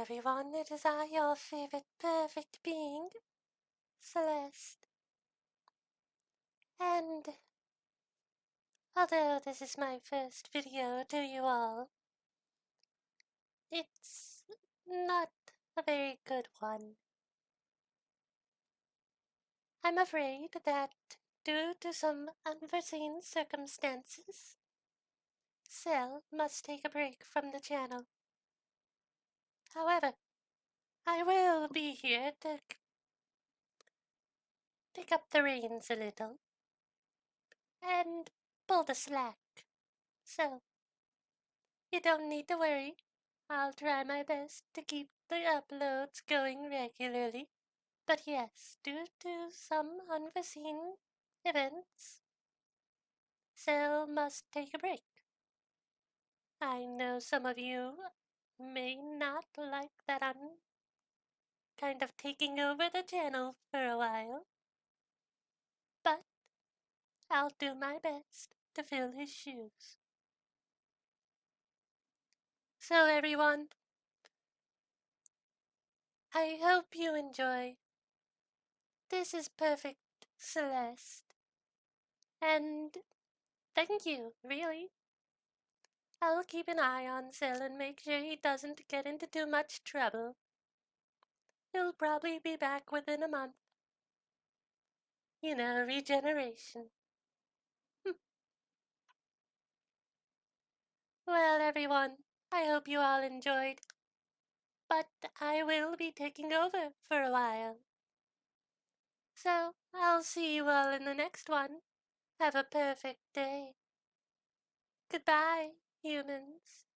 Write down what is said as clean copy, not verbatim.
everyone, it is I, your favorite perfect being, Celeste. And although this is my first video to you all, it's not a very good one. I'm afraid that due to some unforeseen circumstances, Cell must take a break from the channel. However, I will be here to pick up the reins a little and pull the slack. So, you don't need to worry. I'll try my best to keep the uploads going regularly. But yes, due to some unforeseen events, Cell must take a break. I know some of you may not like that I'm kind of taking over the channel for a while, but I'll do my best to fill his shoes. So everyone, I hope you enjoy. This is Perfect Celeste. And thank you, really. I'll keep an eye on Cell and make sure he doesn't get into too much trouble. He'll probably be back within a month. You know, regeneration. Well, everyone, I hope you all enjoyed. But I will be taking over for a while. So, I'll see you all in the next one. Have a perfect day. Goodbye, humans.